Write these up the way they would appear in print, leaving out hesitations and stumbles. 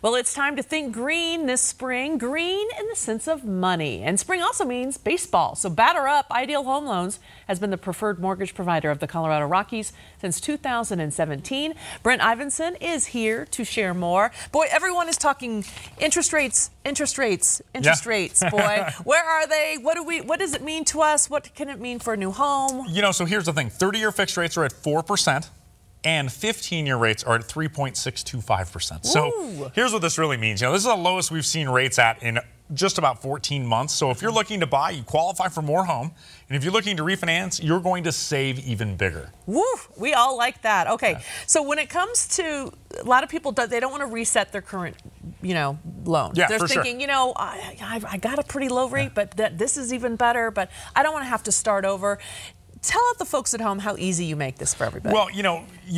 Well, it's time to think green this spring. Green in the sense of money. And spring also means baseball. So batter up. Ideal Home Loans has been the preferred mortgage provider of the Colorado Rockies since 2017. Brent Ivinson is here to share more. Boy, everyone is talking interest rates, boy. Where are they? What does it mean to us? What can it mean for a new home? You know, so here's the thing. 30-year fixed rates are at 4%. And 15-year rates are at 3.625%. So here's what this really means. You know, this is the lowest we've seen rates at in just about 14 months. So if you're looking to buy, you qualify for more home. And if you're looking to refinance, you're going to save even bigger. Woo! We all like that. Okay, so when it comes to, a lot of people, they don't want to reset their current, loan. Yeah, They're for thinking, sure. I got a pretty low rate, but this is even better, but I don't want to have to start over. Tell the folks at home how easy you make this for everybody. Well, you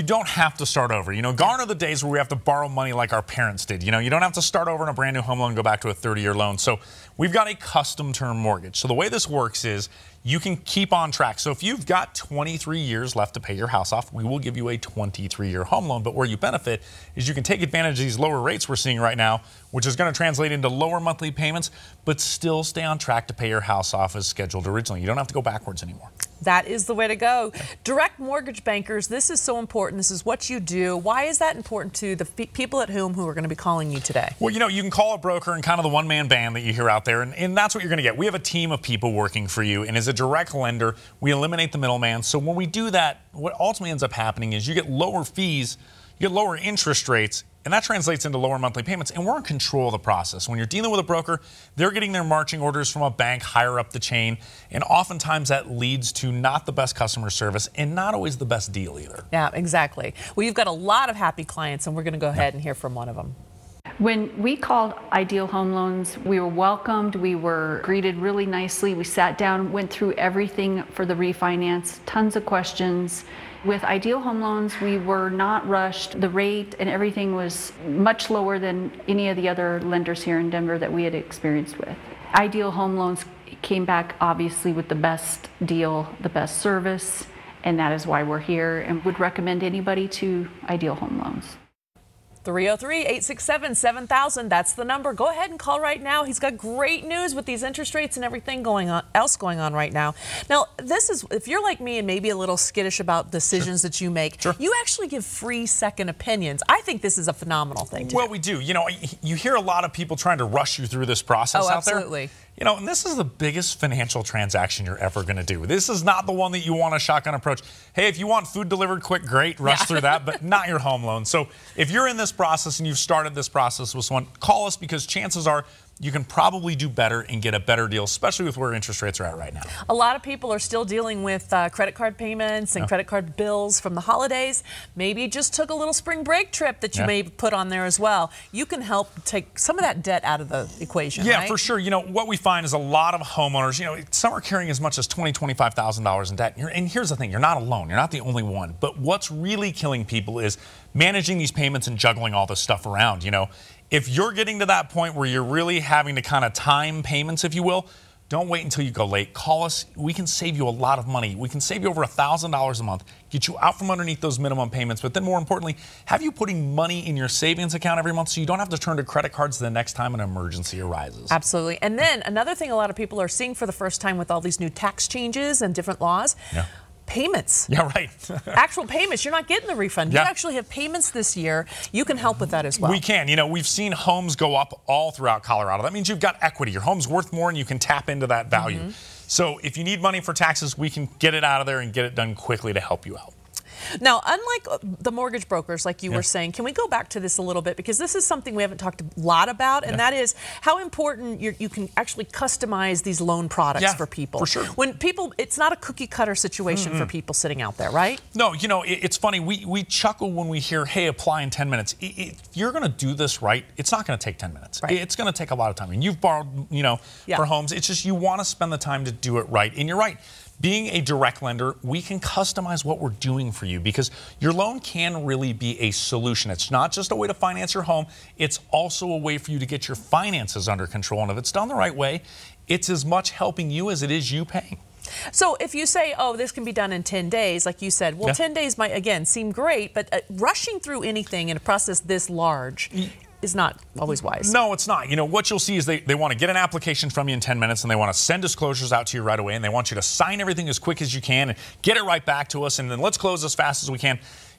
don't have to start over. Gone are the days where we have to borrow money like our parents did. You don't have to start over in a brand new home loan and go back to a 30-year loan. So we've got a custom term mortgage. So the way this works is you can keep on track. So if you've got 23 years left to pay your house off, we will give you a 23-year home loan. But where you benefit is you can take advantage of these lower rates we're seeing right now, which is going to translate into lower monthly payments, but still stay on track to pay your house off as scheduled originally. You don't have to go backwards anymore. That is the way to go. Direct mortgage bankers, this is so important. This is what you do. Why is that important to the people at home who are going to be calling you today? Well, you can call a broker and kind of the one-man band that you hear out there, and that's what you're going to get. We have a team of people working for you, and as a direct lender, we eliminate the middleman. So when we do that, what ultimately ends up happening is you get lower fees, you get lower interest rates, and that translates into lower monthly payments, and we're in control of the process. When you're dealing with a broker, they're getting their marching orders from a bank higher up the chain, and oftentimes that leads to not the best customer service and not always the best deal either. Yeah, exactly. Well, you've got a lot of happy clients, and we're going to go ahead and hear from one of them. When we called Ideal Home Loans, we were welcomed, we were greeted really nicely. We sat down, went through everything for the refinance, tons of questions. With Ideal Home Loans, we were not rushed. The rate and everything was much lower than any of the other lenders here in Denver that we had experienced with. Ideal Home Loans came back obviously with the best deal, the best service, and that is why we're here and would recommend anybody to Ideal Home Loans. 303-867-7000. That's the number. Go ahead and call right now. He's got great news with these interest rates and everything else going on right now. Now, this is, if you're like me and maybe a little skittish about decisions that you make, you actually give free second opinions. I think this is a phenomenal thing to do. Well, we do. You hear a lot of people trying to rush you through this process out there. Absolutely. And this is the biggest financial transaction you're ever going to do. This is not the one that you want a shotgun approach. Hey, if you want food delivered quick, great, rush through that, but not your home loan. So if you're in this process and you've started this process with someone, call us because chances are you can probably do better and get a better deal, especially with where interest rates are at right now. A lot of people are still dealing with credit card payments and credit card bills from the holidays. Maybe you just took a little spring break trip that you may put on there as well. You can help take some of that debt out of the equation, Yeah, right? for sure. What we find is a lot of homeowners, some are carrying as much as $20,000, $25,000 in debt. And here's the thing, you're not alone. You're not the only one. But what's really killing people is managing these payments and juggling all this stuff around, If you're getting to that point where you're really having to kind of time payments, if you will, don't wait until you go late. Call us. We can save you a lot of money. We can save you over $1,000 a month, get you out from underneath those minimum payments, but then more importantly, have you putting money in your savings account every month so you don't have to turn to credit cards the next time an emergency arises. Absolutely. And then another thing a lot of people are seeing for the first time with all these new tax changes and different laws, payments. Yeah, right. Actual payments. You're not getting the refund. You actually have payments this year. You can help with that as well. We can. We've seen homes go up all throughout Colorado. That means you've got equity. Your home's worth more and you can tap into that value. So if you need money for taxes, we can get it out of there and get it done quickly to help you out. Now, unlike the mortgage brokers, like you were saying, can we go back to this a little bit? Because this is something we haven't talked a lot about, and that is how important you can actually customize these loan products for people. For sure. When people, it's not a cookie cutter situation for people sitting out there, right? No, it's funny. We chuckle when we hear, hey, apply in 10 minutes. If you're going to do this right, it's not going to take 10 minutes. Right. It's going to take a lot of time. And you've borrowed, for homes. It's just you want to spend the time to do it right. And you're right. Being a direct lender, we can customize what we're doing for you because your loan can really be a solution. It's not just a way to finance your home. It's also a way for you to get your finances under control. And if it's done the right way, it's as much helping you as it is you paying. So if you say, oh, this can be done in 10 days, like you said, well, 10 days might, again, seem great, but rushing through anything in a process this large, is not always wise. No, it's not. You know, what you'll see is they want to get an application from you in 10 minutes, and they want to send disclosures out to you right away, and they want you to sign everything as quick as you can and get it right back to us, and then let's close as fast as we can.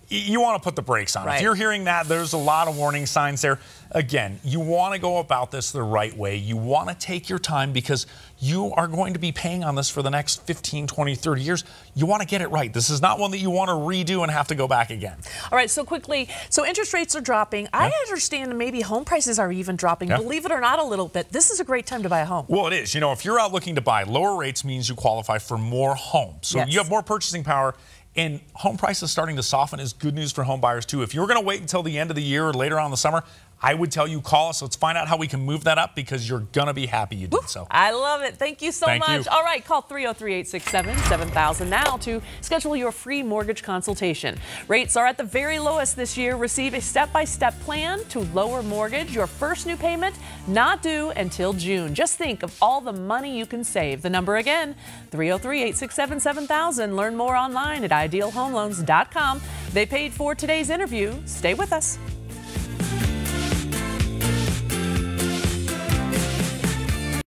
You want to put the brakes on. Right. If you're hearing that, there's a lot of warning signs there. Again, you want to go about this the right way. You want to take your time because you are going to be paying on this for the next 15, 20, 30 years. You want to get it right. This is not one that you want to redo and have to go back again. All right, so quickly, so interest rates are dropping. I understand maybe home prices are even dropping. Believe it or not, a little bit. This is a great time to buy a home. Well, it is. You know, if you're out looking to buy, lower rates means you qualify for more homes. So you have more purchasing power. And home prices starting to soften is good news for home buyers, too. If you're going to wait until the end of the year or later on in the summer, I would tell you call us. Let's find out how we can move that up because you're going to be happy you did so. I love it. Thank you so much. All right, call 303-867-7000 now to schedule your free mortgage consultation. Rates are at the very lowest this year. Receive a step-by-step plan to lower mortgage. Your first new payment not due until June. Just think of all the money you can save. The number again, 303-867-7000. Learn more online at idealhomeloans.com. They paid for today's interview. Stay with us.